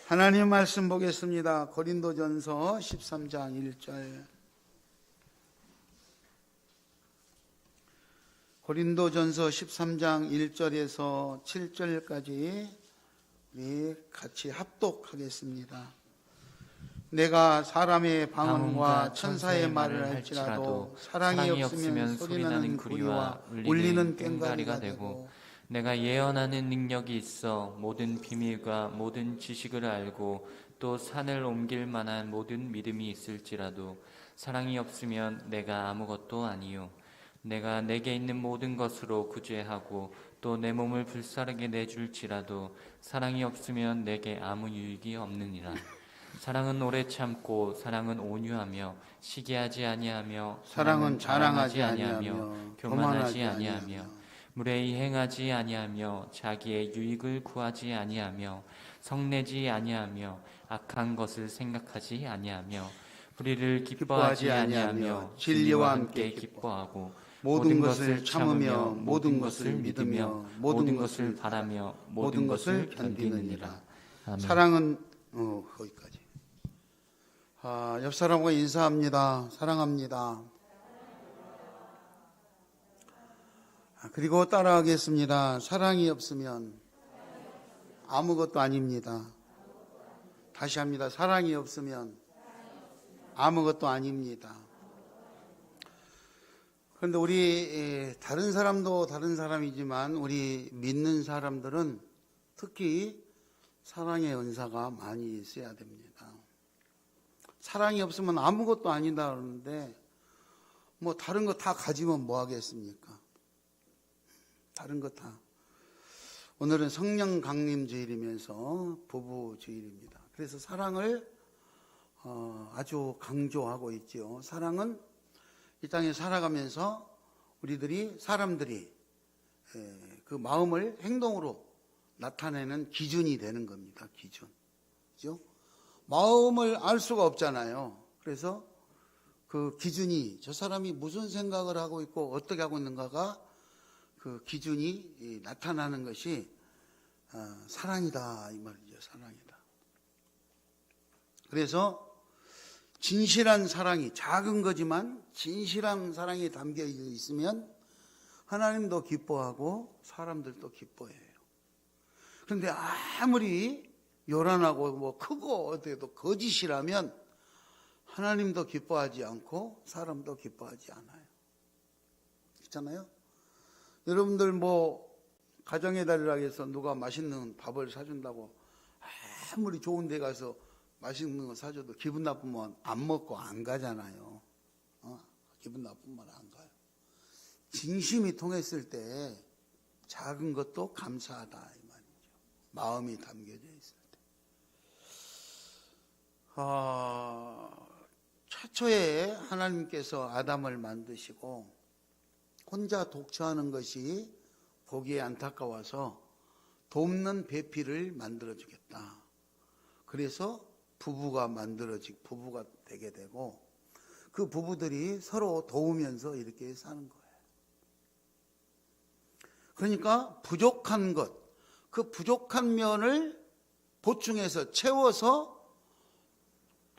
하나님 말씀 보겠습니다. 고린도전서 13장 1절. 고린도전서 13장 1절에서 7절까지 우리 같이 합독하겠습니다. 내가 사람의 방언과 천사의 말을 할지라도 사랑이 없으면 소리나는 구리와 울리는 꽹과리가 되고, 내가 예언하는 능력이 있어 모든 비밀과 모든 지식을 알고 또 산을 옮길 만한 모든 믿음이 있을지라도 사랑이 없으면 내가 아무것도 아니요. 내가 내게 있는 모든 것으로 구제하고 또 내 몸을 불사르게 내줄지라도 사랑이 없으면 내게 아무 유익이 없느니라. 사랑은 오래 참고 사랑은 온유하며 시기하지 아니하며 사랑은 자랑하지 아니하며 교만하지 아니하며 무례히 행하지 아니하며 자기의 유익을 구하지 아니하며 성내지 아니하며 악한 것을 생각하지 아니하며 불의를 기뻐하지 아니하며 진리와 함께 기뻐하고 모든 것을 참으며 모든 것을 믿으며 모든 것을 바라며 모든 것을 견디느니라. 아멘. 사랑은 거기까지. 옆 사람과 인사합니다. 사랑합니다. 그리고 따라하겠습니다. 사랑이 없으면 아무것도 아닙니다. 다시 합니다. 사랑이 없으면 아무것도 아닙니다. 그런데 우리 다른 사람도 다른 사람이지만 우리 믿는 사람들은 특히 사랑의 은사가 많이 있어야 됩니다. 사랑이 없으면 아무것도 아니다 그러는데 뭐 다른 거 다 가지면 뭐 하겠습니까? 다른 거 다. 오늘은 성령 강림 주일이면서 부부 주일입니다. 그래서 사랑을 아주 강조하고 있지요. 사랑은 이 땅에 살아가면서 사람들이 그 마음을 행동으로 나타내는 기준이 되는 겁니다. 기준. 그죠? 마음을 알 수가 없잖아요. 그래서 그 기준이 저 사람이 무슨 생각을 하고 있고 어떻게 하고 있는가가 그 기준이 나타나는 것이 사랑이다 이 말이죠. 사랑이다. 그래서 진실한 사랑이, 작은 거지만 진실한 사랑이 담겨 있으면 하나님도 기뻐하고 사람들도 기뻐해요. 그런데 아무리 요란하고 뭐 크고 어떻게도 거짓이라면 하나님도 기뻐하지 않고 사람도 기뻐하지 않아요. 그렇잖아요? 여러분들 뭐 가정의 달이라 해서 누가 맛있는 밥을 사준다고 아무리 좋은 데 가서 맛있는 거 사줘도 기분 나쁘면 안 먹고 안 가잖아요. 기분 나쁘면 안 가요. 진심이 통했을 때 작은 것도 감사하다 이 말이죠. 마음이 담겨져 있을 때. 최초에 하나님께서 아담을 만드시고 혼자 독처하는 것이 보기에 안타까워서 돕는 배필을 만들어주겠다. 그래서 부부가 되게 되고 그 부부들이 서로 도우면서 이렇게 사는 거예요. 그러니까 부족한 것, 그 부족한 면을 보충해서 채워서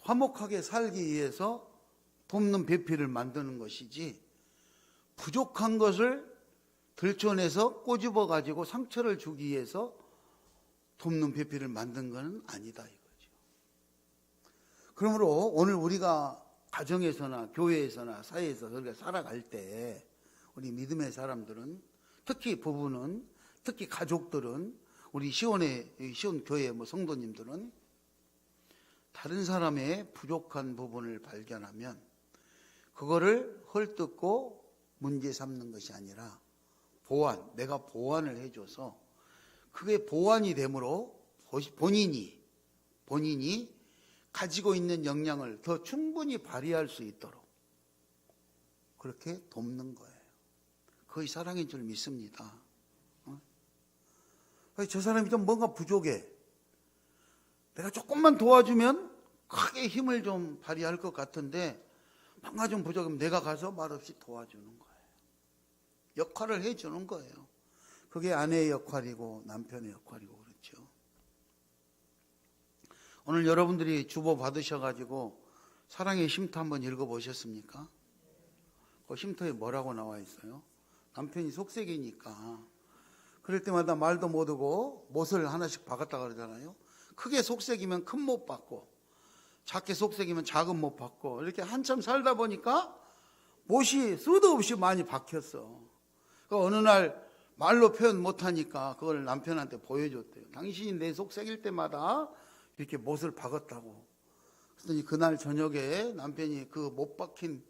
화목하게 살기 위해서 돕는 배필을 만드는 것이지 부족한 것을 들춰내서 꼬집어 가지고 상처를 주기 위해서 돕는 배필을 만든 것은 아니다 이거죠. 그러므로 오늘 우리가 가정에서나 교회에서나 사회에서 그렇게 살아갈 때 우리 믿음의 사람들은 특히 부부는 특히 가족들은 우리 시온 교회 성도님들은 다른 사람의 부족한 부분을 발견하면 그거를 헐뜯고 문제 삼는 것이 아니라 내가 보완을 해줘서 그게 보완이 되므로 본인이 가지고 있는 역량을 더 충분히 발휘할 수 있도록 그렇게 돕는 거예요. 그것이 사랑인 줄 믿습니다. 저 사람이 좀 뭔가 부족해. 내가 조금만 도와주면 크게 힘을 좀 발휘할 것 같은데 뭔가 좀 부족하면 내가 가서 말없이 도와주는 거예요. 역할을 해주는 거예요. 그게 아내의 역할이고 남편의 역할이고 그렇죠. 오늘 여러분들이 주보 받으셔가지고 사랑의 쉼터 한번 읽어보셨습니까? 그 쉼터에 뭐라고 나와 있어요? 남편이 속색이니까 그럴 때마다 말도 못하고 못을 하나씩 박았다 그러잖아요. 크게 속색이면 큰 못 박고 작게 속색이면 작은 못 박고 이렇게 한참 살다 보니까 못이 수도 없이 많이 박혔어. 그러니까 어느 날 말로 표현 못하니까 그걸 남편한테 보여줬대요. 당신이 내 속색일 때마다 이렇게 못을 박았다고. 그랬더니 그날 저녁에 남편이 그 못 박힌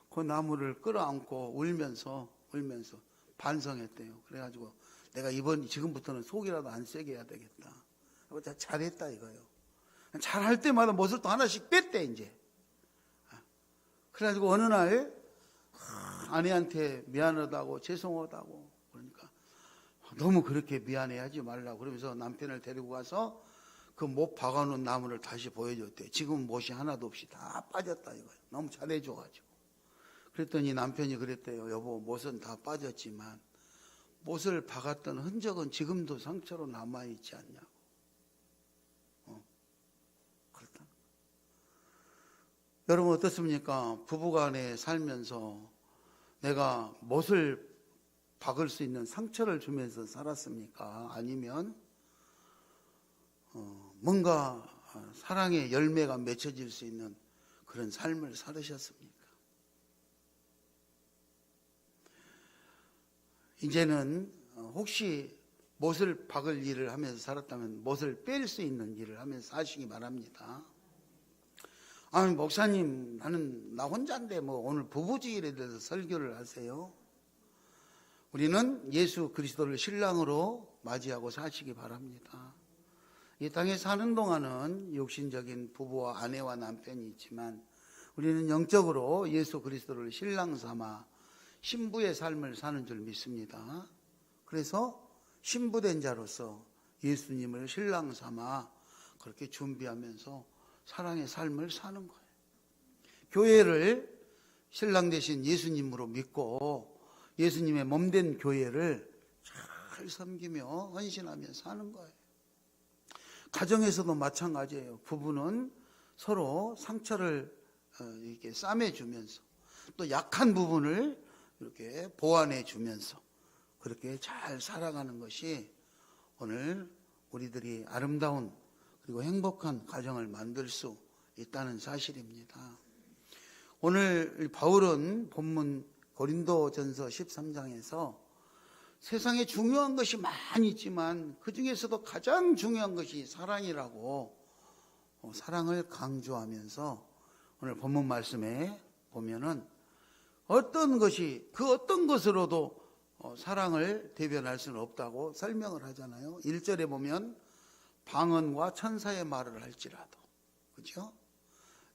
그 나무를 끌어안고 울면서 반성했대요. 그래가지고 내가 지금부터는 속이라도 안 세게 해야 되겠다. 잘했다 이거요. 잘할 때마다 못을 또 하나씩 뺐대 이제. 그래가지고 어느 날 아내한테 미안하다고 죄송하다고 그러니까 너무 그렇게 미안해하지 말라고 그러면서 남편을 데리고 가서 그 못 박아놓은 나무를 다시 보여줬대요. 지금 못이 하나도 없이 다 빠졌다 이거예요. 너무 잘해줘가지고. 그랬더니 남편이 그랬대요. 여보, 못은 다 빠졌지만 못을 박았던 흔적은 지금도 상처로 남아있지 않냐고. 그렇다. 여러분 어떻습니까? 부부간에 살면서 내가 못을 박을 수 있는 상처를 주면서 살았습니까? 아니면 뭔가 사랑의 열매가 맺혀질 수 있는 그런 삶을 살으셨습니까? 이제는 혹시 못을 박을 일을 하면서 살았다면 못을 뺄 수 있는 일을 하면서 사시기 바랍니다. 아니 목사님 나는 나 혼자인데 뭐 오늘 부부지일에 대해서 설교를 하세요. 우리는 예수 그리스도를 신랑으로 맞이하고 사시기 바랍니다. 이 땅에 사는 동안은 육신적인 부부와 아내와 남편이 있지만 우리는 영적으로 예수 그리스도를 신랑 삼아 신부의 삶을 사는 줄 믿습니다. 그래서 신부된 자로서 예수님을 신랑 삼아 그렇게 준비하면서 사랑의 삶을 사는 거예요. 교회를 신랑 되신 예수님으로 믿고 예수님의 몸된 교회를 잘 섬기며 헌신하며 사는 거예요. 가정에서도 마찬가지예요. 부부는 서로 상처를 이렇게 싸매주면서 또 약한 부분을 이렇게 보완해 주면서 그렇게 잘 살아가는 것이 오늘 우리들이 아름다운 그리고 행복한 가정을 만들 수 있다는 사실입니다. 오늘 바울은 본문 고린도전서 13장에서 세상에 중요한 것이 많이 있지만 그 중에서도 가장 중요한 것이 사랑이라고 사랑을 강조하면서 오늘 본문 말씀에 보면은 어떤 것으로도 사랑을 대변할 수는 없다고 설명을 하잖아요. 1절에 보면 방언과 천사의 말을 할지라도, 그렇죠?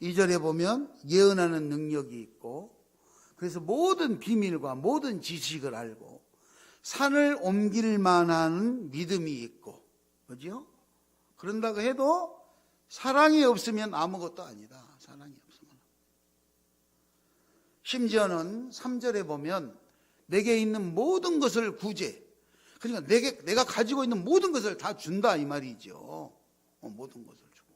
2절에 보면 예언하는 능력이 있고, 그래서 모든 비밀과 모든 지식을 알고 산을 옮길 만한 믿음이 있고, 그렇죠? 그런다고 해도 사랑이 없으면 아무것도 아니다. 사랑이 없으면. 심지어는 3절에 보면 내게 있는 모든 것을 구제, 그러니까 내가 가지고 있는 모든 것을 다 준다 이 말이죠. 모든 것을 주고.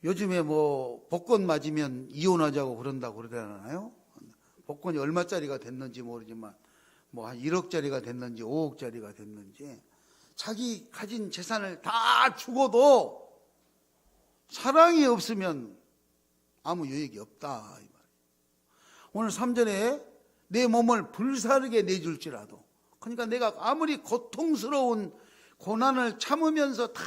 요즘에 뭐 복권 맞으면 이혼하자고 그런다고 그러잖아요. 복권이 얼마짜리가 됐는지 모르지만 뭐 한 1억짜리가 됐는지 5억짜리가 됐는지 자기 가진 재산을 다 주고도 사랑이 없으면 아무 유익이 없다 이 말이에요. 오늘 3절에 내 몸을 불사르게 내줄지라도, 그러니까 내가 아무리 고통스러운 고난을 참으면서 다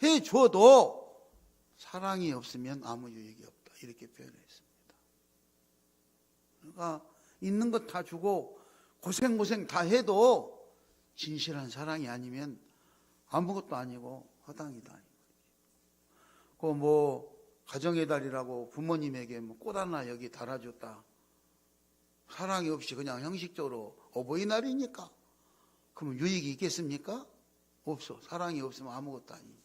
해줘도 사랑이 없으면 아무 유익이 없다 이렇게 표현했습니다. 그러니까 있는 것 다 주고 고생 다 해도 진실한 사랑이 아니면 아무것도 아니고 허당이다. 그 뭐 가정의 달이라고 부모님에게 뭐 꽃 하나 여기 달아줬다. 사랑이 없이 그냥 형식적으로 어버이날이니까 그러면 유익이 있겠습니까? 없어. 사랑이 없으면 아무것도 아니니까.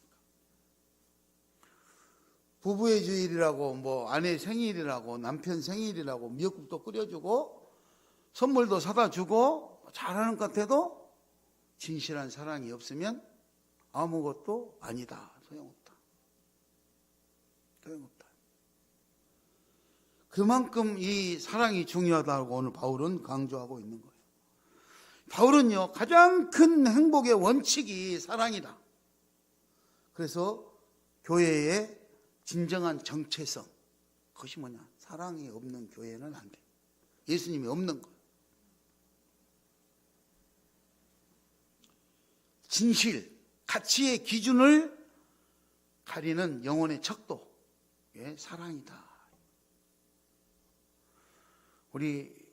부부의 주일이라고 뭐 아내 생일이라고 남편 생일이라고 미역국도 끓여주고 선물도 사다 주고 잘하는 것 같아도 진실한 사랑이 없으면 아무것도 아니다. 소용없다. 소용없다. 그만큼 이 사랑이 중요하다고 오늘 바울은 강조하고 있는 거예요. 바울은요, 가장 큰 행복의 원칙이 사랑이다. 그래서 교회의 진정한 정체성, 그것이 뭐냐? 사랑이 없는 교회는 안 돼. 예수님이 없는 거예요. 진실, 가치의 기준을 가리는 영혼의 척도, 사랑이다. 우리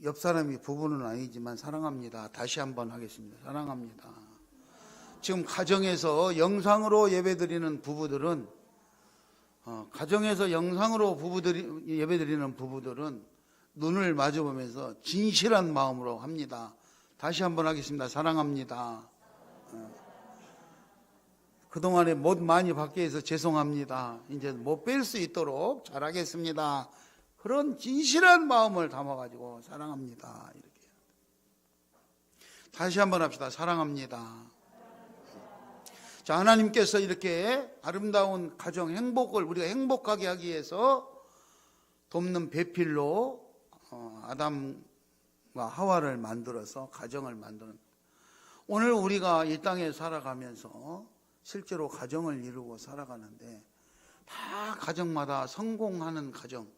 옆 사람이 부부는 아니지만 사랑합니다. 다시 한번 하겠습니다. 사랑합니다. 지금 가정에서 영상으로 예배드리는 부부들은 예배드리는 부부들은 눈을 마주보면서 진실한 마음으로 합니다. 다시 한번 하겠습니다. 사랑합니다. 그동안에 못 많이 받게 해서 죄송합니다. 이제 못 뺄 수 있도록 잘하겠습니다. 그런 진실한 마음을 담아가지고 사랑합니다. 이렇게. 다시 한번 합시다. 사랑합니다. 자, 하나님께서 이렇게 아름다운 가정 행복을 우리가 행복하게 하기 위해서 돕는 배필로 아담과 하와를 만들어서 가정을 만드는, 오늘 우리가 이 땅에 살아가면서 실제로 가정을 이루고 살아가는데 다 가정마다 성공하는 가정,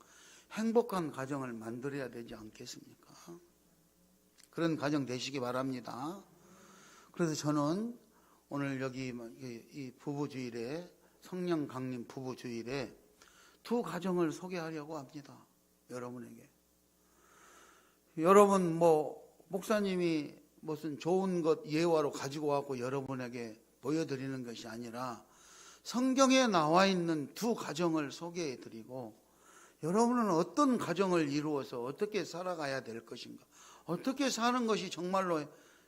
행복한 가정을 만들어야 되지 않겠습니까? 그런 가정 되시기 바랍니다. 그래서 저는 오늘 여기 이 부부주일에, 성령 강림 부부주일에 두 가정을 소개하려고 합니다. 여러분에게. 여러분 목사님이 무슨 좋은 것 예화로 가지고 와서 여러분에게 보여드리는 것이 아니라 성경에 나와 있는 두 가정을 소개해드리고, 여러분은 어떤 가정을 이루어서 어떻게 살아가야 될 것인가, 어떻게 사는 것이 정말로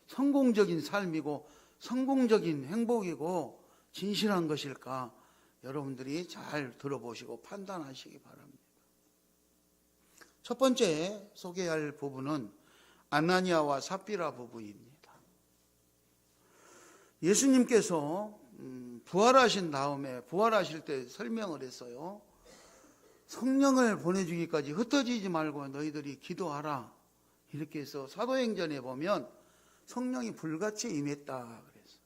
성공적인 삶이고 성공적인 행복이고 진실한 것일까, 여러분들이 잘 들어보시고 판단하시기 바랍니다. 첫 번째 소개할 부부는 아나니아와 삽비라 부부입니다. 예수님께서 부활하신 다음에, 부활하실 때 설명을 했어요. 성령을 보내주기까지 흩어지지 말고 너희들이 기도하라. 이렇게 해서 사도행전에 보면 성령이 불같이 임했다 그랬어요.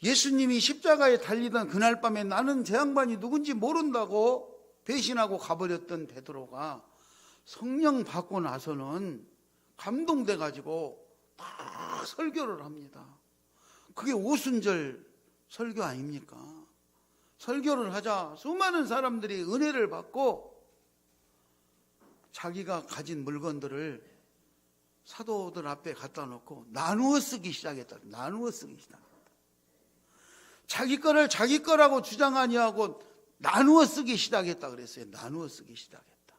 예수님이 십자가에 달리던 그날 밤에 나는 제 양반이 누군지 모른다고 배신하고 가버렸던 베드로가 성령 받고 나서는 감동돼 가지고 막 설교를 합니다. 그게 오순절 설교 아닙니까? 설교를 하자 수많은 사람들이 은혜를 받고 자기가 가진 물건들을 사도들 앞에 갖다 놓고 나누어 쓰기 시작했다. 나누어 쓰기 시작했다. 자기 거를 자기 거라고 주장 아니하고 나누어 쓰기 시작했다 그랬어요. 나누어 쓰기 시작했다.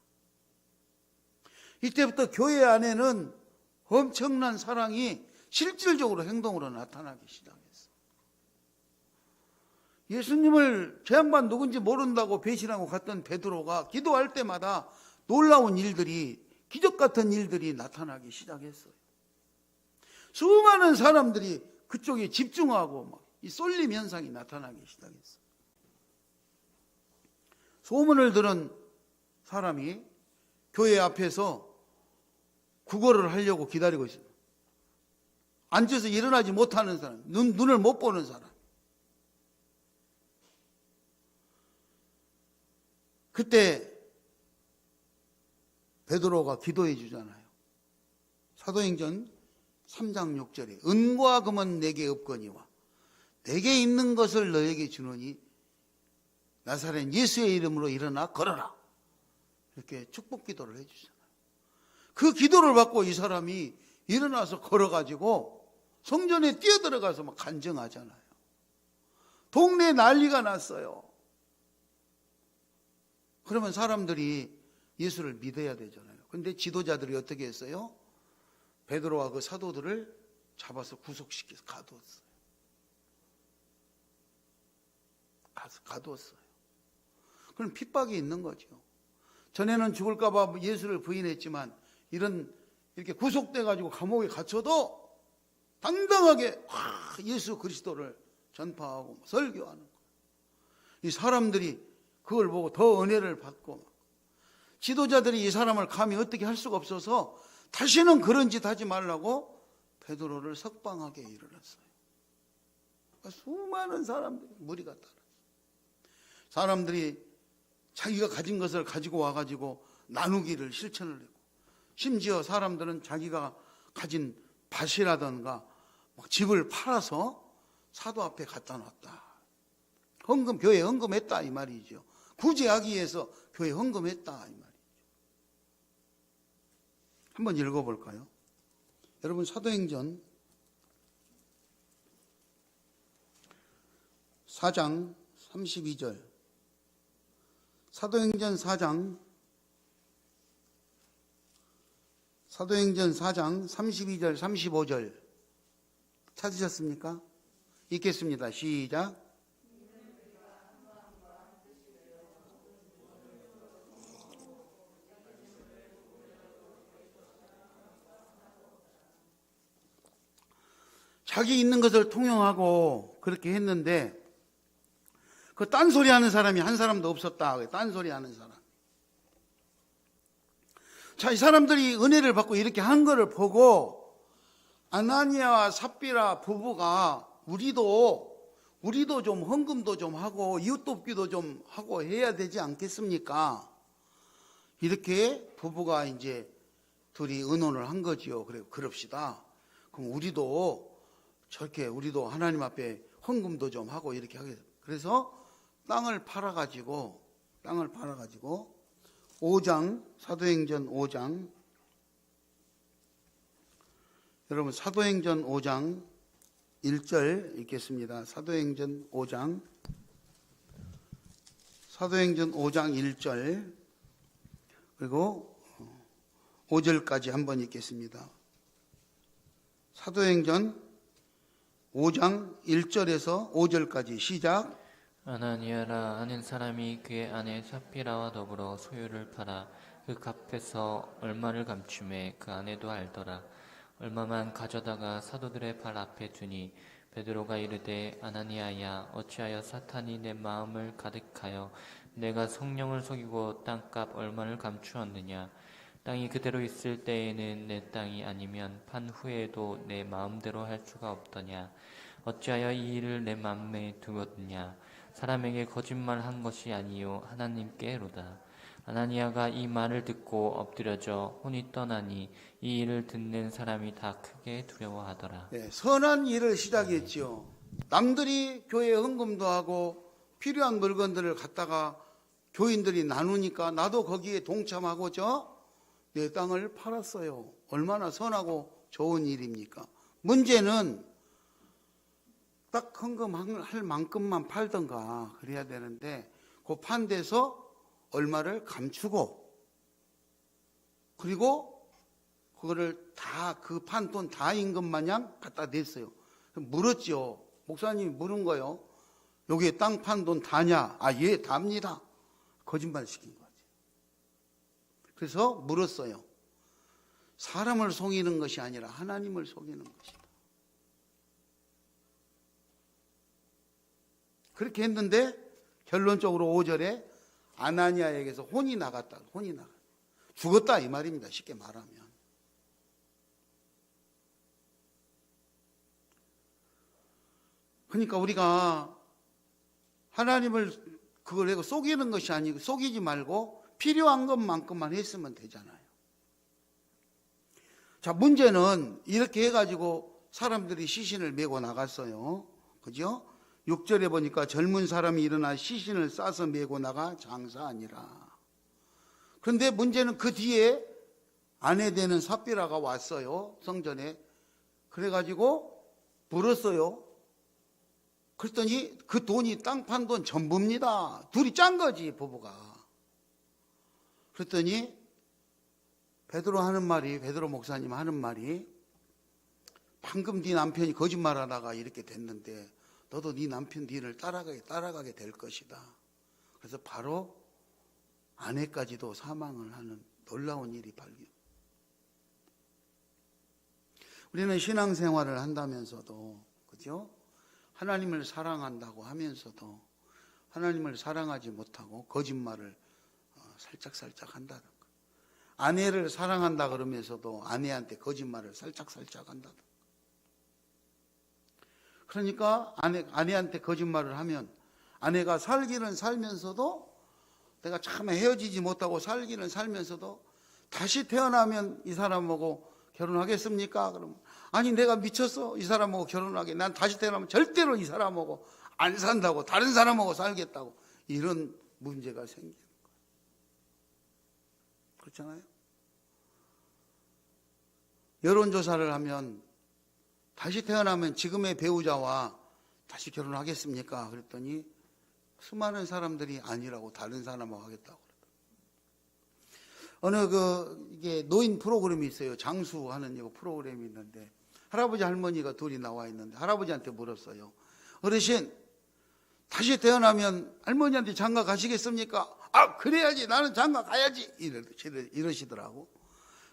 이때부터 교회 안에는 엄청난 사랑이 실질적으로 행동으로 나타나기 시작했어요. 예수님을 저 양반 누군지 모른다고 배신하고 갔던 베드로가 기도할 때마다 놀라운 일들이, 기적 같은 일들이 나타나기 시작했어요. 수많은 사람들이 그쪽에 집중하고 막 이 쏠림 현상이 나타나기 시작했어요. 소문을 들은 사람이 교회 앞에서 구걸을 하려고 기다리고 있어요. 앉아서 일어나지 못하는 사람, 눈을 못 보는 사람. 그때 베드로가 기도해 주잖아요. 사도행전 3장 6절에 은과 금은 내게 없거니와 내게 있는 것을 너에게 주노니 나사렛 예수의 이름으로 일어나 걸어라. 이렇게 축복 기도를 해 주잖아요. 그 기도를 받고 이 사람이 일어나서 걸어가지고 성전에 뛰어들어가서 막 간증하잖아요. 동네에 난리가 났어요. 그러면 사람들이 예수를 믿어야 되잖아요. 그런데 지도자들이 어떻게 했어요? 베드로와 그 사도들을 잡아서 구속시켜서 가두었어요. 가두었어요. 그럼 핍박이 있는 거죠. 전에는 죽을까 봐 예수를 부인했지만 이렇게 구속돼 가지고 감옥에 갇혀도 당당하게 예수 그리스도를 전파하고 설교하는 거예요. 이 사람들이 그걸 보고 더 은혜를 받고, 지도자들이 이 사람을 감히 어떻게 할 수가 없어서 다시는 그런 짓 하지 말라고 베드로를 석방하게 이르렀어요. 그러니까 수많은 사람들이 무리가 따랐어요. 사람들이 자기가 가진 것을 가지고 와가지고 나누기를 실천을 했고, 심지어 사람들은 자기가 가진 밭이라든가 막 집을 팔아서 사도 앞에 갖다 놨다. 헌금, 교회 헌금했다 이 말이죠. 구제하기 위해서 교회 헌금했다 이 말이죠. 한번 읽어볼까요? 여러분, 사도행전 4장 32절, 사도행전 4장 32절 35절 찾으셨습니까? 읽겠습니다. 시작. 자기 있는 것을 통용하고 그렇게 했는데, 그 딴소리 하는 사람이 한 사람도 없었다. 딴소리 하는 사람. 자, 이 사람들이 은혜를 받고 이렇게 한 거를 보고 아나니아와 삽비라 부부가 우리도 좀 헌금도 좀 하고 이웃 돕기도 좀 하고 해야 되지 않겠습니까? 이렇게 부부가 이제 둘이 의논을 한 거지요. 그래, 그럽시다. 그럼 우리도 하나님 앞에 헌금도 좀 하고 이렇게 하겠다. 그래서 땅을 팔아가지고 5장, 사도행전 5장, 여러분 사도행전 5장 1절 읽겠습니다. 사도행전 5장 1절 그리고 5절까지 한번 읽겠습니다. 사도행전 5장 1절에서 5절까지 시작. 아나니아라 하는 사람이 그의 아내 삽비라와 더불어 소유를 팔아 그 값에서 얼마를 감추매 그 아내도 알더라. 얼마만 가져다가 사도들의 발 앞에 두니 베드로가 이르되 아나니아야 어찌하여 사탄이 내 마음을 가득하여 내가 성령을 속이고 땅값 얼마를 감추었느냐. 땅이 그대로 있을 때에는 내 땅이 아니면 판 후에도 내 마음대로 할 수가 없더냐. 어찌하여 이 일을 내 맘에 두었느냐. 사람에게 거짓말한 것이 아니요 하나님께로다. 아나니아가 이 말을 듣고 엎드려져 혼이 떠나니 이 일을 듣는 사람이 다 크게 두려워하더라. 네, 선한 일을 시작했지요. 남들이 교회에 헌금도 하고 필요한 물건들을 갖다가 교인들이 나누니까 나도 거기에 동참하고죠. 내 땅을 팔았어요. 얼마나 선하고 좋은 일입니까? 문제는 딱 헌금할 만큼만 팔던가 그래야 되는데 그 판 데서 얼마를 감추고 그리고 그거를 다 그 판 돈 다인 것 마냥 갖다 냈어요. 물었죠. 목사님이 물은 거요. 여기에 땅 판 돈 다냐? 아, 예, 답니다. 거짓말 시킨 거지. 그래서 물었어요. 사람을 속이는 것이 아니라 하나님을 속이는 것이다. 그렇게 했는데 결론적으로 5절에 아나니아에게서 혼이 나갔다. 죽었다 이 말입니다. 쉽게 말하면. 그러니까 우리가 하나님을 그걸 내고 속이는 것이 아니고 속이지 말고 필요한 것만큼만 했으면 되잖아요. 자, 문제는 이렇게 해가지고 사람들이 시신을 메고 나갔어요. 그죠? 6절에 보니까 젊은 사람이 일어나 시신을 싸서 메고 나가 장사하니라. 그런데 문제는 그 뒤에 아내 되는 삽비라가 왔어요. 성전에. 그래가지고 물었어요. 그랬더니 그 돈이 땅 판 돈 전부입니다. 둘이 짠 거지, 부부가. 그랬더니 베드로 목사님 하는 말이 방금 네 남편이 거짓말하다가 이렇게 됐는데 너도 네 남편 뒤를 따라가게 될 것이다. 그래서 바로 아내까지도 사망을 하는 놀라운 일이 발견. 우리는 신앙생활을 한다면서도, 그죠? 하나님을 사랑한다고 하면서도 하나님을 사랑하지 못하고 거짓말을 살짝살짝 한다든가, 아내를 사랑한다 그러면서도 아내한테 거짓말을 살짝살짝 한다든가. 그러니까 아내한테 거짓말을 하면 아내가 살기는 살면서도, 내가 참 헤어지지 못하고 살기는 살면서도 다시 태어나면 이 사람하고 결혼하겠습니까? 그러면 아니, 내가 미쳤어. 이 사람하고 결혼하게. 난 다시 태어나면 절대로 이 사람하고 안 산다고, 다른 사람하고 살겠다고. 이런 문제가 생기는 거예요. 그렇잖아요? 여론조사를 하면 다시 태어나면 지금의 배우자와 다시 결혼하겠습니까? 그랬더니 수많은 사람들이 아니라고, 다른 사람하고 하겠다고 그러더라고요. 이게 노인 프로그램이 있어요. 장수하는 이거 프로그램이 있는데, 할아버지 할머니가 둘이 나와 있는데 할아버지한테 물었어요. 어르신, 다시 태어나면 할머니한테 장가 가시겠습니까? 아, 그래야지. 나는 장가 가야지. 이러시더라고.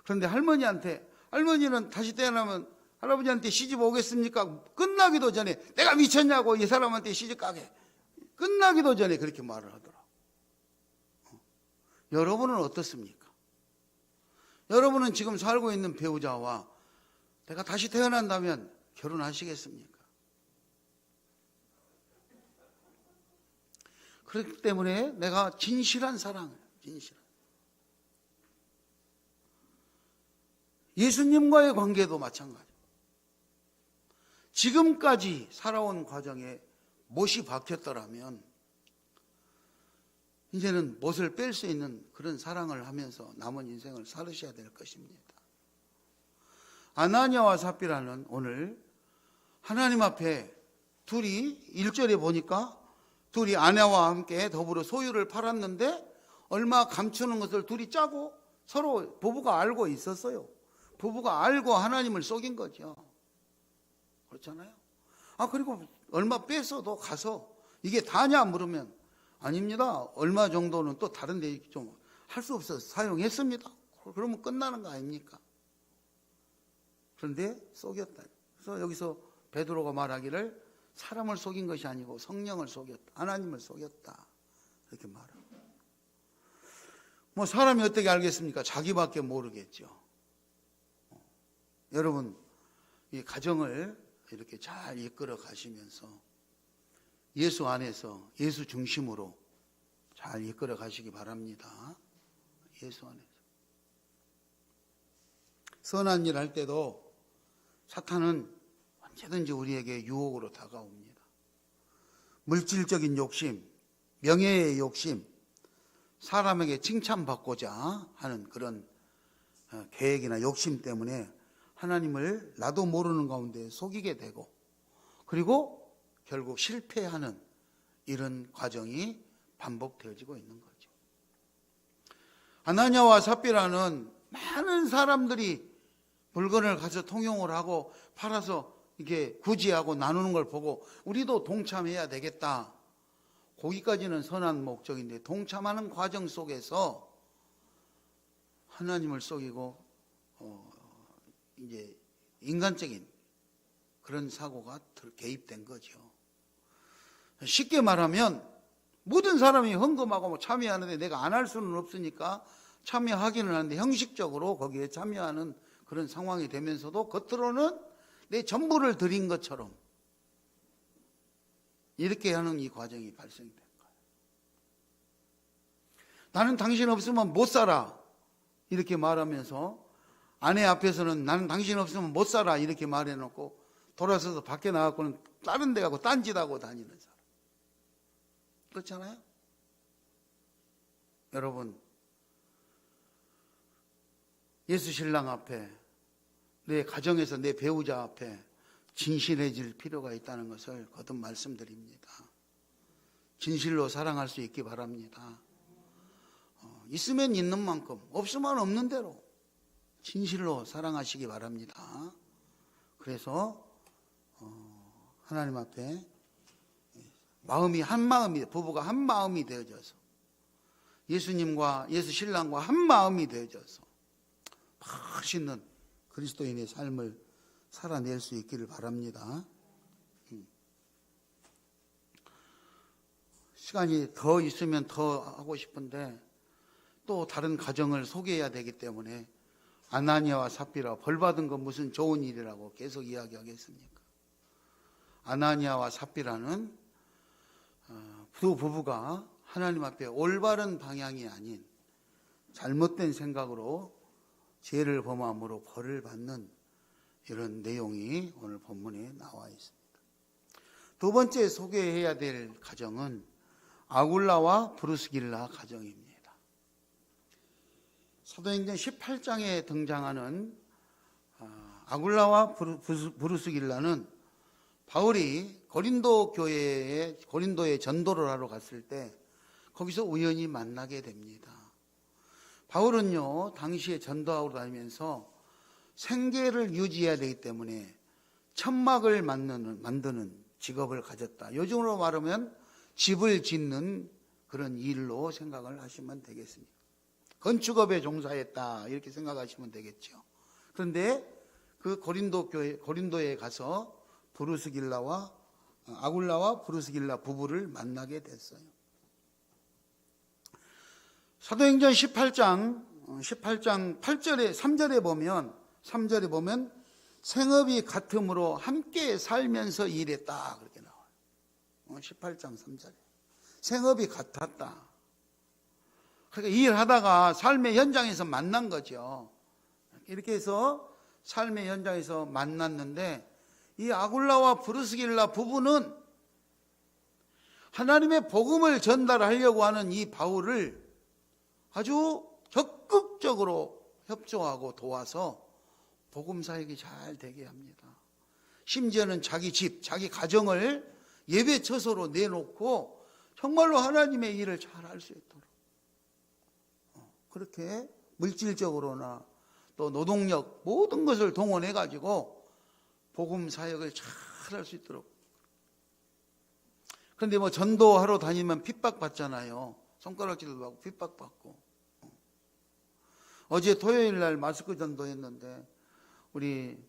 그런데 할머니는 다시 태어나면 할아버지한테 시집 오겠습니까? 끝나기도 전에, 내가 미쳤냐고, 이 사람한테 시집 가게. 끝나기도 전에 그렇게 말을 하더라고. 여러분은 어떻습니까? 여러분은 지금 살고 있는 배우자와 내가 다시 태어난다면 결혼하시겠습니까? 그렇기 때문에 내가 진실한 사랑을, 예수님과의 관계도 마찬가지. 지금까지 살아온 과정에 못이 박혔더라면 이제는 못을 뺄 수 있는 그런 사랑을 하면서 남은 인생을 살으셔야 될 것입니다. 아나니아와 삽비라는 오늘 하나님 앞에 둘이 1절에 보니까 둘이 아내와 함께 더불어 소유를 팔았는데 얼마 감추는 것을 둘이 짜고 서로 부부가 알고 있었어요. 부부가 알고 하나님을 속인 거죠. 그렇잖아요. 그리고 얼마 뺐어도 가서 이게 다냐 물으면 아닙니다. 얼마 정도는 또 다른 데 좀 할 수 없어서 사용했습니다. 그러면 끝나는 거 아닙니까? 그런데 속였다. 그래서 여기서 베드로가 말하기를 사람을 속인 것이 아니고 성령을 속였다. 하나님을 속였다. 이렇게 말하고. 사람이 어떻게 알겠습니까? 자기밖에 모르겠죠. 여러분, 이 가정을 이렇게 잘 이끌어 가시면서 예수 안에서, 예수 중심으로 잘 이끌어 가시기 바랍니다. 예수 안에서. 선한 일 할 때도 사탄은 언제든지 우리에게 유혹으로 다가옵니다. 물질적인 욕심, 명예의 욕심, 사람에게 칭찬받고자 하는 그런 계획이나 욕심 때문에 하나님을 나도 모르는 가운데 속이게 되고, 그리고 결국 실패하는 이런 과정이 반복되어지고 있는 거죠. 아나니아와 삽비라는 많은 사람들이 물건을 가서 통용을 하고 팔아서 이렇게 구제하고 나누는 걸 보고 우리도 동참해야 되겠다. 거기까지는 선한 목적인데 동참하는 과정 속에서 하나님을 속이고 이제 인간적인 그런 사고가 개입된 거죠. 쉽게 말하면 모든 사람이 헌금하고 참여하는데 내가 안 할 수는 없으니까 참여하기는 하는데 형식적으로 거기에 참여하는 그런 상황이 되면서도 겉으로는 내 전부를 드린 것처럼 이렇게 하는 이 과정이 발생된 거예요. 나는 당신 없으면 못 살아 이렇게 말하면서 아내 앞에서는 나는 당신 없으면 못 살아 이렇게 말해놓고 돌아서서 밖에 나가고는 다른 데 가고 딴짓하고 다니는 사람. 그렇잖아요? 여러분, 예수 신랑 앞에, 내 가정에서 내 배우자 앞에 진실해질 필요가 있다는 것을 거듭 말씀드립니다. 진실로 사랑할 수 있기 바랍니다. 있으면 있는 만큼, 없으면 없는 대로 진실로 사랑하시기 바랍니다. 그래서 하나님 앞에 마음이 한 마음이, 부부가 한 마음이 되어져서 예수님과 예수 신랑과 한 마음이 되어져서 멋있는 그리스도인의 삶을 살아낼 수 있기를 바랍니다. 시간이 더 있으면 더 하고 싶은데 또 다른 가정을 소개해야 되기 때문에 아나니아와 삽비라 벌 받은 건 무슨 좋은 일이라고 계속 이야기하겠습니까? 아나니아와 삽비라는 두 부부가 하나님 앞에 올바른 방향이 아닌 잘못된 생각으로 죄를 범함으로 벌을 받는 이런 내용이 오늘 본문에 나와 있습니다. 두 번째 소개해야 될 가정은 아굴라와 브루스길라 가정입니다. 사도행전 18장에 등장하는 아굴라와 브루스길라는 바울이 고린도에 전도를 하러 갔을 때 거기서 우연히 만나게 됩니다. 바울은요, 당시에 전도하러 다니면서 생계를 유지해야 되기 때문에 천막을 만드는 직업을 가졌다. 요즘으로 말하면 집을 짓는 그런 일로 생각을 하시면 되겠습니다. 건축업에 종사했다 이렇게 생각하시면 되겠죠. 그런데 그 고린도에 가서 아굴라와 브루스길라 부부를 만나게 됐어요. 사도행전 18장 8절에 3절에 보면 생업이 같음으로 함께 살면서 일했다 그렇게 나와요. 18장 3절에 생업이 같았다. 그러니까 일하다가 삶의 현장에서 만난 거죠. 이렇게 해서 삶의 현장에서 만났는데 이 아굴라와 브루스길라 부부는 하나님의 복음을 전달하려고 하는 이 바울을 아주 적극적으로 협조하고 도와서 복음 사역이 잘 되게 합니다. 심지어는 자기 집, 자기 가정을 예배 처소로 내놓고 정말로 하나님의 일을 잘 할 수 있도록 그렇게 물질적으로나 또 노동력 모든 것을 동원해 가지고 복음 사역을 잘 할 수 있도록. 그런데 뭐 전도하러 다니면 핍박받잖아요. 손가락질도 받고 핍박받고. 어제 토요일 날 마스크 전도했는데 우리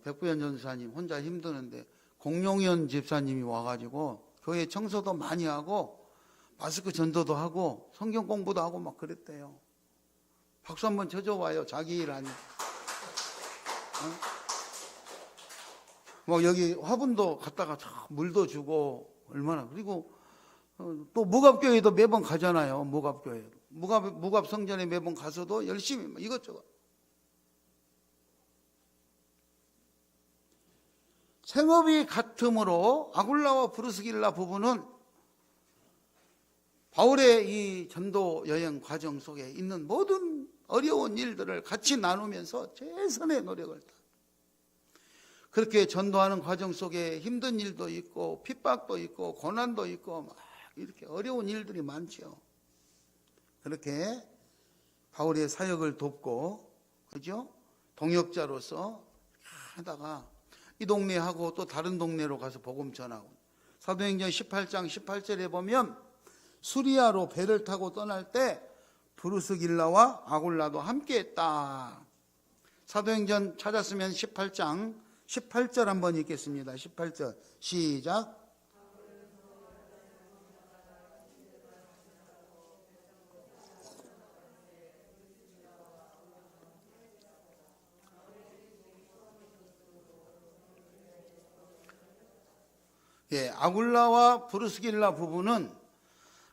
백부연 전사님 혼자 힘드는데 공룡현 집사님이 와가지고 교회 청소도 많이 하고 마스크 전도도 하고 성경 공부도 하고 막 그랬대요. 박수 한번 쳐줘봐요. 자기 일 아니고. 뭐 여기 화분도 갖다가 물도 주고 얼마나. 그리고 또 무갑교회도 매번 가잖아요. 무갑교회. 무갑 성전에 매번 가서도 열심히 이것저것. 생업이 같으므로 아굴라와 브루스길라 부부는 바울의 이 전도 여행 과정 속에 있는 모든 어려운 일들을 같이 나누면서 최선의 노력을 다. 그렇게 전도하는 과정 속에 힘든 일도 있고 핍박도 있고 고난도 있고 막 이렇게 어려운 일들이 많죠. 그렇게 바울의 사역을 돕고 그죠? 동역자로서 하다가 이 동네하고 또 다른 동네로 가서 복음 전하고. 사도행전 18장 18절에 보면 수리아로 배를 타고 떠날 때 브루스길라와 아굴라도 함께 했다. 사도행전 찾았으면 18장 18절 한번 읽겠습니다. 18절 시작. 예, 아굴라와 브루스길라 부부는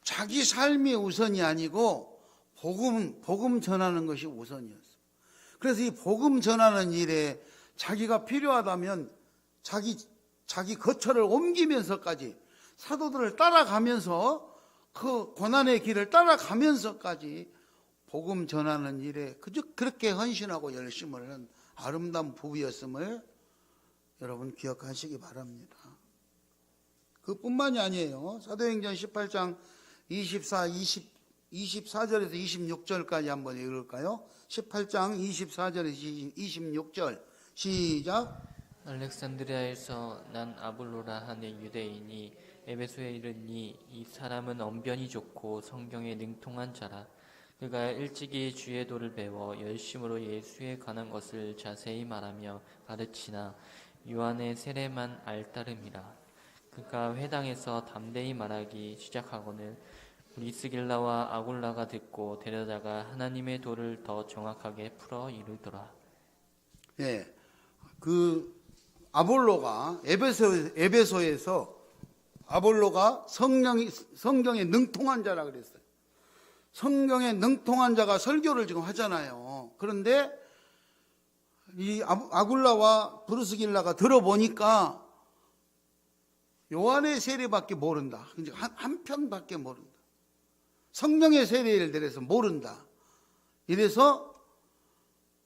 자기 삶이 우선이 아니고 복음 전하는 것이 우선이었어요. 그래서 이 복음 전하는 일에 자기가 필요하다면 자기 거처를 옮기면서까지 사도들을 따라가면서 그 고난의 길을 따라가면서까지 복음 전하는 일에 그렇게 헌신하고 열심을 하는 아름다운 부부였음을 여러분 기억하시기 바랍니다. 그뿐만이 아니에요. 사도행전 18장 24절에서 26절까지 한번 읽을까요? 18장 24절에서 26절 시작. 알렉산드리아에서 난 아볼로라 하는 유대인이 에베소에 이르니 이 사람은 언변이 좋고 성경에 능통한 자라. 그가 일찍이 주의 도를 배워 열심으로 예수에 관한 것을 자세히 말하며 가르치나 요한의 세례만 알따름이라. 그가 회당에서 담대히 말하기 시작하고는 브리스길라와 아굴라가 듣고 데려다가 하나님의 도를 더 정확하게 풀어 이르더라. 예, 그 아볼로가 에베소에서 아볼로가 성경에 능통한 자라 그랬어요. 성경에 능통한 자가 설교를 지금 하잖아요. 그런데 이 아굴라와 브루스길라가 들어보니까 요한의 세례밖에 모른다. 한 편밖에 모른다. 성령의 세례를 들여서 모른다. 이래서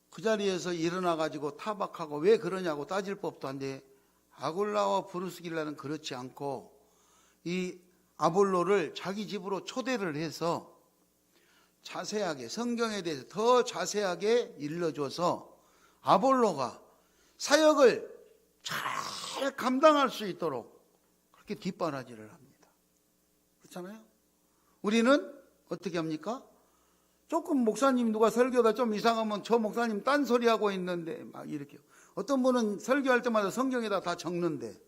그 자리에서 일어나 가지고 타박하고 왜 그러냐고 따질 법도 한데, 아굴라와 브루스길라는 그렇지 않고 이 아볼로를 자기 집으로 초대를 해서 자세하게 성경에 대해서 더 자세하게 일러줘서 아볼로가 사역을 잘 감당할 수 있도록 그렇게 뒷바라지를 합니다. 그렇잖아요? 우리는 어떻게 합니까? 조금 목사님 누가 설교가 좀 이상하면 저 목사님 딴소리 하고 있는데 막 이렇게. 어떤 분은 설교할 때마다 성경에다 다 적는데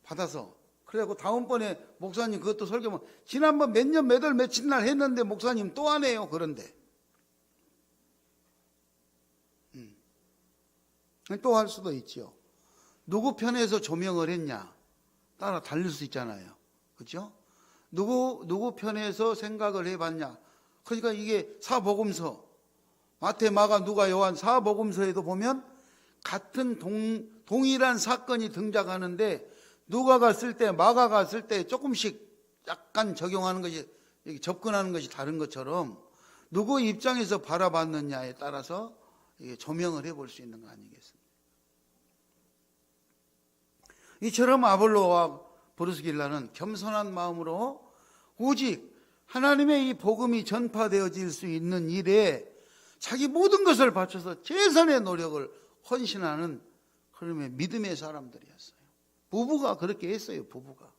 받아서, 그래갖고 다음번에 목사님 그것도 설교하면 지난번 몇 년 몇 월 며칠 날 했는데 목사님 또 안 해요. 그런데 또 할 수도 있죠. 누구 편에서 조명을 했냐 따라 달릴 수 있잖아요. 그렇죠? 누구 편에서 생각을 해봤냐. 그러니까 이게 사복음서, 마태, 마가, 누가, 요한 사복음서에도 보면 같은 동일한 사건이 등장하는데 누가가 쓸 때, 마가가 쓸 때 조금씩 약간 적용하는 것이, 접근하는 것이 다른 것처럼 누구 입장에서 바라봤느냐에 따라서 조명을 해볼 수 있는 거 아니겠습니까? 이처럼 아볼로와 브루스길라는 겸손한 마음으로 오직 하나님의 이 복음이 전파되어질 수 있는 일에 자기 모든 것을 바쳐서 최선의 노력을 헌신하는 그런 믿음의 사람들이었어요. 부부가 그렇게 했어요. 부부가.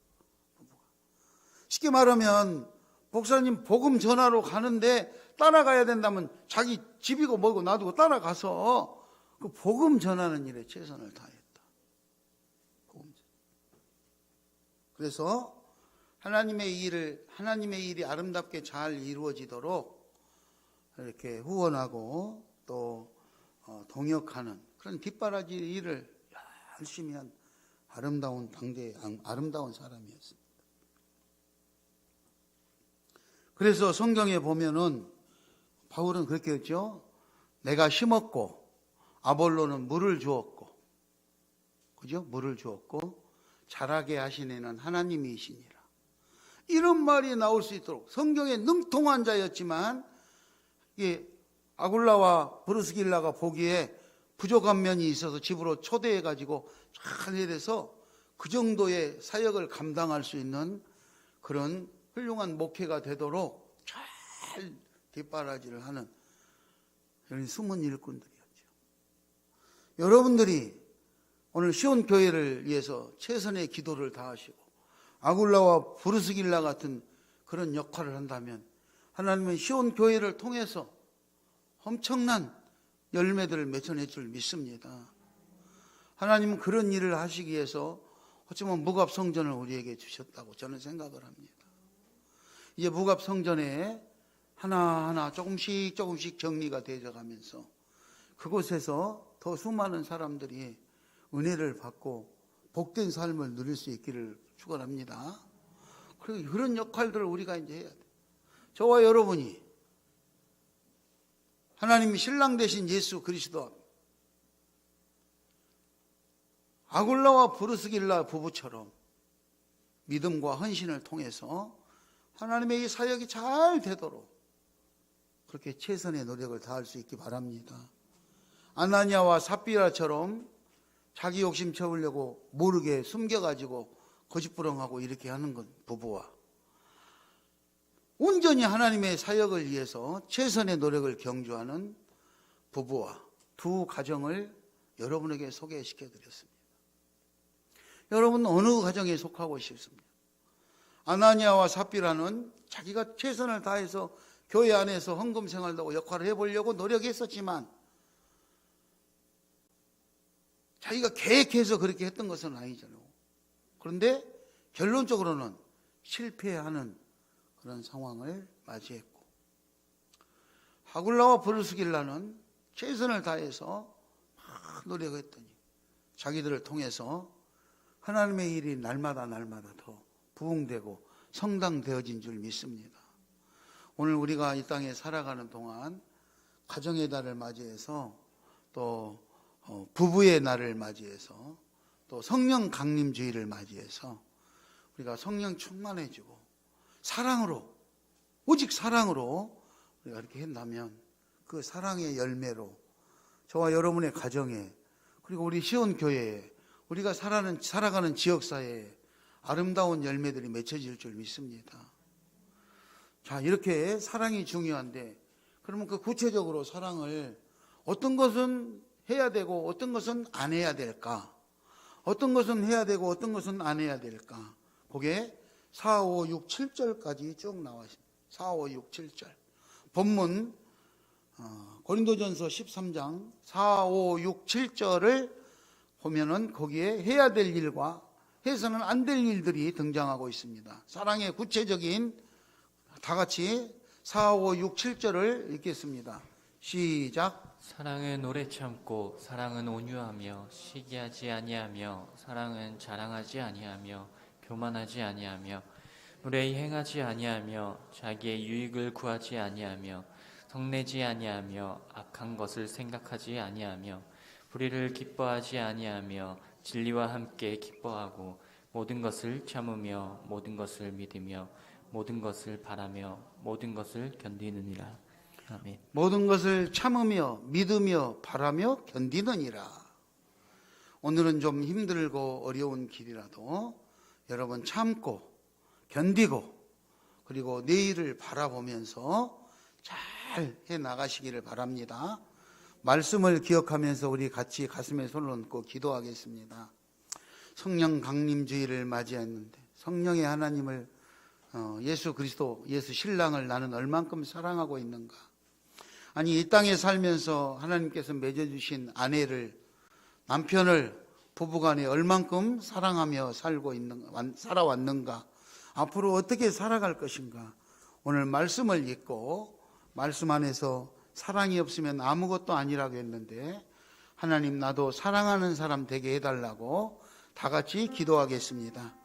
쉽게 말하면 목사님 복음 전하러 가는데 따라가야 된다면 자기 집이고 뭐고 놔두고 따라가서 그 복음 전하는 일에 최선을 다했다. 그래서 하나님의 일이 아름답게 잘 이루어지도록 이렇게 후원하고 또 동역하는 그런 뒷바라지 일을 열심히 한 아름다운 사람이었습니다. 그래서 성경에 보면은 바울은 그렇게 했죠. 내가 심었고 아볼로는 물을 주었고, 그죠? 물을 주었고 자라게 하신 이는 하나님이시니라. 이런 말이 나올 수 있도록 성경에 능통한 자였지만 아굴라와 브루스길라가 보기에 부족한 면이 있어서 집으로 초대해가지고 잘 해서 그 정도의 사역을 감당할 수 있는 그런 훌륭한 목회가 되도록 잘 뒷바라지를 하는 이런 숨은 일꾼들이었죠. 여러분들이 오늘 시온교회를 위해서 최선의 기도를 다하시고 아굴라와 브루스길라 같은 그런 역할을 한다면 하나님은 시온교회를 통해서 엄청난 열매들을 맺어낼 줄 믿습니다. 하나님은 그런 일을 하시기 위해서 어쩌면 무갑성전을 우리에게 주셨다고 저는 생각을 합니다. 이제 무갑성전에 하나하나 조금씩 정리가 되어가면서 그곳에서 더 수많은 사람들이 은혜를 받고 복된 삶을 누릴 수 있기를 축원합니다. 그리고 그런 역할들을 우리가 이제 해야 돼요. 저와 여러분이 하나님이 신랑 되신 예수 그리스도 아굴라와 브루스길라 부부처럼 믿음과 헌신을 통해서 하나님의 이 사역이 잘 되도록 그렇게 최선의 노력을 다할 수 있기 바랍니다. 아나니아와 삽비라처럼 자기 욕심 채우려고 모르게 숨겨가지고 거짓부렁하고 이렇게 하는 건 부부와 온전히 하나님의 사역을 위해서 최선의 노력을 경주하는 부부와 두 가정을 여러분에게 소개시켜 드렸습니다. 여러분 어느 가정에 속하고 싶습니까? 아나니아와 삽비라는 자기가 최선을 다해서 교회 안에서 헌금 생활도 하고 역할을 해보려고 노력했었지만 자기가 계획해서 그렇게 했던 것은 아니잖아요. 그런데 결론적으로는 실패하는 그런 상황을 맞이했고, 하굴라와 브르스길라는 최선을 다해서 막 노력했더니 자기들을 통해서 하나님의 일이 날마다 더 부흥되고 성당되어진 줄 믿습니다. 오늘 우리가 이 땅에 살아가는 동안 가정의 달을 맞이해서 또 부부의 날을 맞이해서 또 성령 강림주의를 맞이해서 우리가 성령 충만해지고 사랑으로, 오직 사랑으로 우리가 이렇게 한다면 그 사랑의 열매로 저와 여러분의 가정에, 그리고 우리 시온교회에, 우리가 살아가는 지역사회에 아름다운 열매들이 맺혀질 줄 믿습니다. 자, 이렇게 사랑이 중요한데, 그러면 그 구체적으로 사랑을 어떤 것은 해야 되고 어떤 것은 안 해야 될까? 어떤 것은 해야 되고 어떤 것은 안 해야 될까? 그게 4, 5, 6, 7절까지 쭉 나와 있습니다. 4, 5, 6, 7절. 본문 고린도전서 13장 4, 5, 6, 7절을 보면은 거기에 해야 될 일과 해서는 안 될 일들이 등장하고 있습니다. 사랑의 구체적인, 다 같이 4, 5, 6, 7절을 읽겠습니다. 시작. 사랑은 오래 참고 사랑은 온유하며 시기하지 아니하며 사랑은 자랑하지 아니하며 교만하지 아니하며 무례히 행하지 아니하며 자기의 유익을 구하지 아니하며 성내지 아니하며 악한 것을 생각하지 아니하며 불의를 기뻐하지 아니하며 진리와 함께 기뻐하고 모든 것을 참으며 모든 것을 믿으며 모든 것을 바라며 모든 것을 견디느니라. 아멘. 모든 것을 참으며 믿으며 바라며 견디느니라. 오늘은 좀 힘들고 어려운 길이라도 여러분 참고 견디고 그리고 내일을 바라보면서 잘 해나가시기를 바랍니다. 말씀을 기억하면서 우리 같이 가슴에 손을 얹고 기도하겠습니다. 성령 강림주의를 맞이했는데 성령의 하나님을, 예수 그리스도, 예수 신랑을 나는 얼만큼 사랑하고 있는가? 아니, 이 땅에 살면서 하나님께서 맺어주신 아내를, 남편을 부부간에 얼만큼 사랑하며 살아왔는가? 앞으로 어떻게 살아갈 것인가? 오늘 말씀을 읽고 말씀 안에서 사랑이 없으면 아무것도 아니라고 했는데, 하나님 나도 사랑하는 사람 되게 해달라고 다 같이 기도하겠습니다.